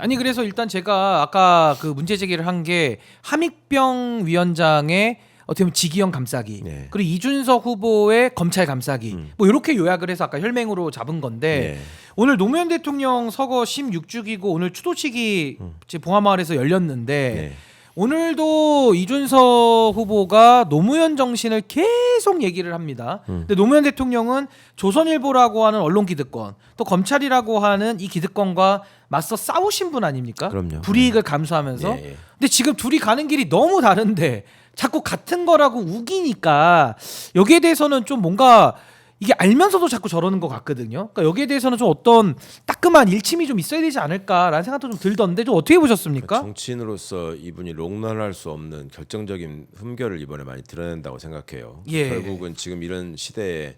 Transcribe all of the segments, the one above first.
아니 그래서 일단 제가 아까 그 문제 제기를 한 게 함익병 위원장의 어떻게 보면 직위형 감싸기 네. 그리고 이준석 후보의 검찰 감싸기 뭐 이렇게 요약을 해서 아까 혈맹으로 잡은 건데 네. 오늘 노무현 대통령 서거 16주기고 오늘 추도식이 봉화마을에서 열렸는데 네. 오늘도 이준석 후보가 노무현 정신을 계속 얘기를 합니다. 근데 노무현 대통령은 조선일보라고 하는 언론 기득권 또 검찰이라고 하는 이 기득권과 맞서 싸우신 분 아닙니까? 그럼요. 불이익을 감수하면서. 예, 예. 근데 지금 둘이 가는 길이 너무 다른데 자꾸 같은 거라고 우기니까 여기에 대해서는 좀 뭔가 이게 알면서도 자꾸 저러는 것 같거든요. 그러니까 여기에 대해서는 좀 어떤 따끔한 일침이 좀 있어야 되지 않을까라는 생각도 좀 들던데 좀 어떻게 보셨습니까? 정치인으로서 이분이 롱런할 수 없는 결정적인 흠결을 이번에 많이 드러낸다고 생각해요. 예. 결국은 지금 이런 시대에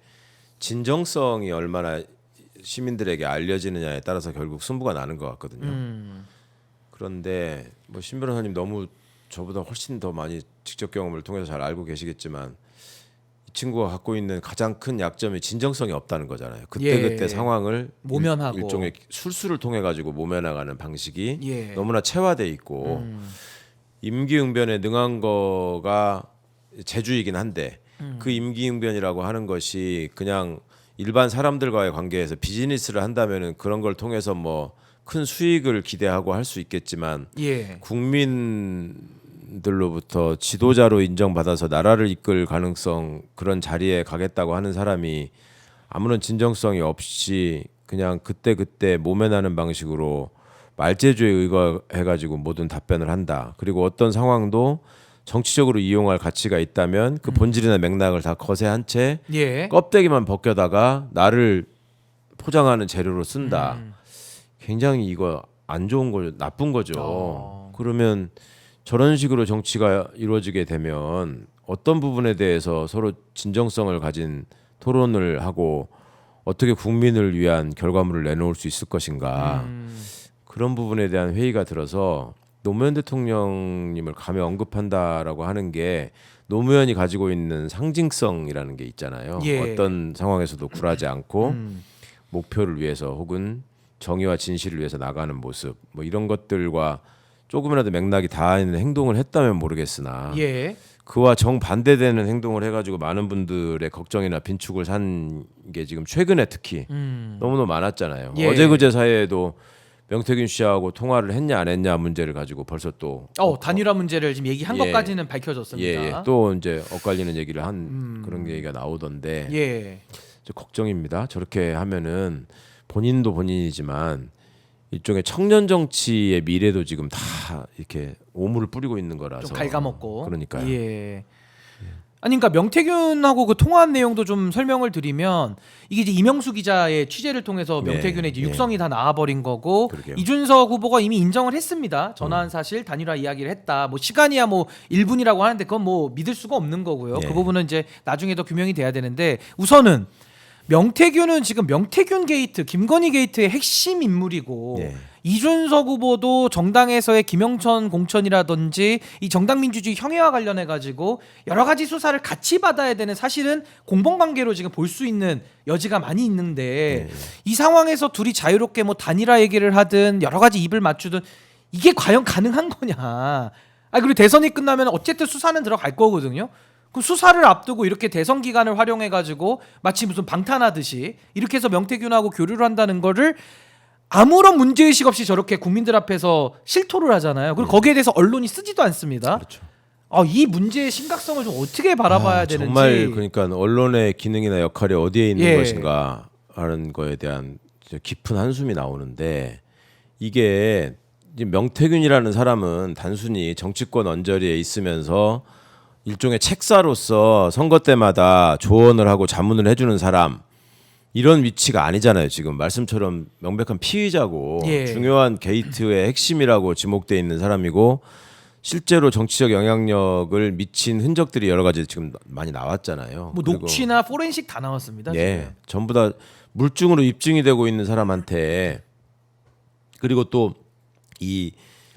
진정성이 얼마나 시민들에게 알려지느냐에 따라서 결국 승부가 나는 것 같거든요. 그런데 뭐 신 변호사님 너무 저보다 훨씬 더 많이 직접 경험을 통해서 잘 알고 계시겠지만 이 친구가 갖고 있는 가장 큰 약점이 진정성이 없다는 거잖아요. 그때 예. 상황을 모면하고. 일종의 술수를 통해 가지고 모면나가는 방식이 예. 너무나 체화돼 있고 임기응변에 능한 거가 재주이긴 한데 그 임기응변이라고 하는 것이 그냥 일반 사람들과의 관계에서 비즈니스를 한다면은 그런 걸 통해서 뭐 큰 수익을 기대하고 할 수 있겠지만 예. 국민들로부터 지도자로 인정받아서 나라를 이끌 가능성 그런 자리에 가겠다고 하는 사람이 아무런 진정성이 없이 그냥 그때 모면하는 방식으로 말재주에 의거해가지고 모든 답변을 한다. 그리고 어떤 상황도 정치적으로 이용할 가치가 있다면 그 본질이나 맥락을 다 거세한 채 예. 껍데기만 벗겨다가 나를 포장하는 재료로 쓴다. 굉장히 이거 안 좋은 거죠. 나쁜 거죠. 그러면 저런 식으로 정치가 이루어지게 되면 어떤 부분에 대해서 서로 진정성을 가진 토론을 하고 어떻게 국민을 위한 결과물을 내놓을 수 있을 것인가. 그런 부분에 대한 회의가 들어서 노무현 대통령님을 감히 언급한다라고 하는 게 노무현이 가지고 있는 상징성이라는 게 있잖아요. 예. 어떤 상황에서도 굴하지 않고 목표를 위해서 혹은 정의와 진실을 위해서 나가는 모습 뭐 이런 것들과 조금이라도 맥락이 닿는 행동을 했다면 모르겠으나 예. 그와 정반대되는 행동을 해가지고 많은 분들의 걱정이나 빈축을 산 게 지금 최근에 특히 너무너무 많았잖아요. 예. 어제 그제 사이에도 명태균 씨하고 통화를 했냐 안 했냐 문제를 가지고 벌써 또 단일화 문제를 지금 얘기한 예. 것까지는 밝혀졌습니다. 예, 또 이제 엇갈리는 얘기를 한 그런 얘기가 나오던데 예. 걱정입니다. 저렇게 하면은 본인도 본인이지만 일종의 청년 정치의 미래도 지금 다 이렇게 오물을 뿌리고 있는 거라서 좀 갉아먹고. 그러니까요. 예. 아니 그러니까 명태균하고 그 통화한 내용도 좀 설명을 드리면 이게 이제 이명수 기자의 취재를 통해서 네, 명태균의 이제 네. 육성이 다 나와버린 거고 그러게요. 이준석 후보가 이미 인정을 했습니다. 전화한 사실 단일화 이야기를 했다. 뭐 시간이야 뭐 1분이라고 하는데 그건 뭐 믿을 수가 없는 거고요. 네. 그 부분은 이제 나중에 더 규명이 돼야 되는데 우선은 명태균은 지금 명태균 게이트, 김건희 게이트의 핵심 인물이고 네. 이준석 후보도 정당에서의 김영천 공천이라든지 이 정당민주주의 형해와 관련해 가지고 여러 가지 수사를 같이 받아야 되는 사실은 공범관계로 지금 볼 수 있는 여지가 많이 있는데 이 상황에서 둘이 자유롭게 뭐 단일화 얘기를 하든 여러 가지 입을 맞추든 이게 과연 가능한 거냐? 그리고 대선이 끝나면 어쨌든 수사는 들어갈 거거든요. 그 수사를 앞두고 이렇게 대선 기간을 활용해 가지고 마치 무슨 방탄하듯이 이렇게 해서 명태균하고 교류를 한다는 거를 아무런 문제의식 없이 저렇게 국민들 앞에서 실토를 하잖아요. 그리고 거기에 대해서 언론이 쓰지도 않습니다. 그렇죠. 이 문제의 심각성을 좀 어떻게 바라봐야 되는지. 정말 그러니까 언론의 기능이나 역할이 어디에 있는 예. 것인가 하는 거에 대한 깊은 한숨이 나오는데 이게 이제 명태균이라는 사람은 단순히 정치권 언저리에 있으면서 일종의 책사로서 선거 때마다 조언을 하고 자문을 해주는 사람 이런 위치가 아니잖아요. 지금 말씀처럼 명백한 피의자고 예. 중요한 게이트의 핵심이라고 지목돼 있는 사람이고 실제로 정치적 영향력을 미친 흔적들이 여러 가지 지금 많이 나왔잖아요. 뭐 그리고 녹취나 포렌식 다 나왔습니다. 예, 지금. 전부 다 물증으로 입증이 되고 있는 사람한테 그리고 또 이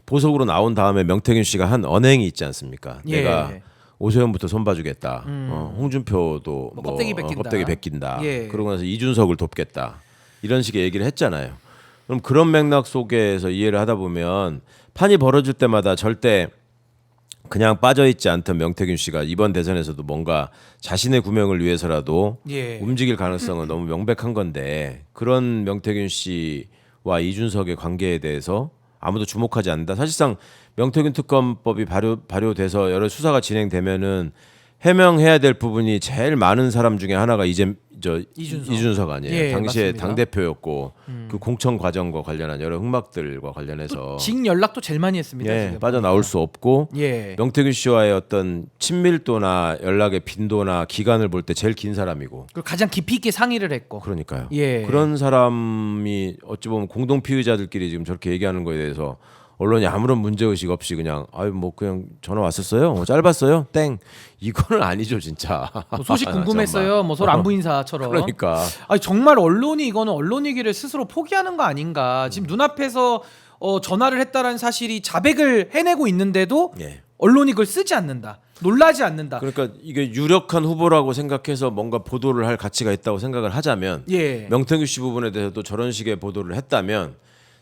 보석으로 나온 다음에 명태균 씨가 한 언행이 있지 않습니까? 예. 내가 오세훈부터 손봐주겠다. 홍준표도 껍데기 벗긴다. 껍데기 벗긴다. 예. 그러고 나서 이준석을 돕겠다. 이런 식의 얘기를 했잖아요. 그럼 그런 맥락 속에서 이해를 하다 보면 판이 벌어질 때마다 절대 그냥 빠져있지 않던 명태균 씨가 이번 대선에서도 뭔가 자신의 구명을 위해서라도 예. 움직일 가능성은 너무 명백한 건데 그런 명태균 씨와 이준석의 관계에 대해서 아무도 주목하지 않는다. 사실상 명태균 특검법이 발효돼서 여러 수사가 진행되면은 해명해야 될 부분이 제일 많은 사람 중에 하나가 이준석 아니에요. 예, 당시에 맞습니다. 당 대표였고 그 공천 과정과 관련한 여러 흑막들과 관련해서 직 연락도 제일 많이 했습니다. 예, 지금 빠져나올 수 없고 예. 명태균 씨와의 어떤 친밀도나 연락의 빈도나 기간을 볼 때 제일 긴 사람이고 그리고 가장 깊이 있게 상의를 했고. 그러니까요. 예. 그런 사람이 어찌 보면 공동 피의자들끼리 지금 저렇게 얘기하는 거에 대해서 언론이 아무런 문제 의식 없이 그냥 아유 뭐 그냥 전화 왔었어요. 뭐 짧았어요. 땡. 이거는 아니죠 진짜. 뭐 소식 궁금했어요. 뭐 서로 안부 인사처럼. 그러니까 아니 정말 언론이 이거는 언론이기를 스스로 포기하는 거 아닌가. 지금 눈앞에서 전화를 했다라는 사실이 자백을 해내고 있는데도 예. 언론이 그걸 쓰지 않는다. 놀라지 않는다. 그러니까 이게 유력한 후보라고 생각해서 뭔가 보도를 할 가치가 있다고 생각을 하자면 예. 명태균 씨 부분에 대해서도 저런 식의 보도를 했다면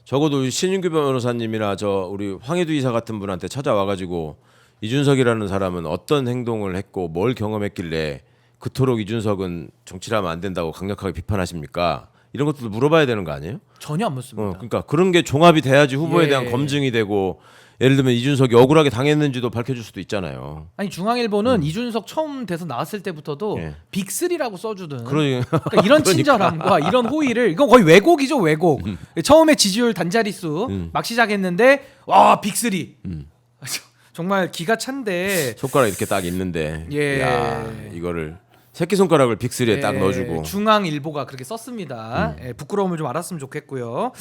적어도 우리 신윤규 변호사님이나 우리 황희두 이사 같은 분한테 찾아와가지고 이준석이라는 사람은 어떤 행동을 했고 뭘 경험했길래 그토록 이준석은 정치를 하면 안 된다고 강력하게 비판하십니까? 이런 것들도 물어봐야 되는 거 아니에요? 전혀 안 묻습니다. 그러니까 그런 게 종합이 돼야지 후보에 예. 대한 검증이 되고 예를 들면 이준석이 억울하게 당했는지도 밝혀줄 수도 있잖아요. 아니 중앙일보는 이준석 처음 돼서 나왔을 때부터도 예. 빅3라고 써주든 그러니까 이런 친절함과 이런 호의를 이건 거의 왜곡이죠 왜곡. 처음에 지지율 단자릿수 막 시작했는데 와 빅3 정말 기가 찬데 손가락 이렇게 딱 있는데 예. 야, 이거를 새끼손가락을 빅3에 딱 예, 넣어주고 중앙일보가 그렇게 썼습니다. 예, 부끄러움을 좀 알았으면 좋겠고요.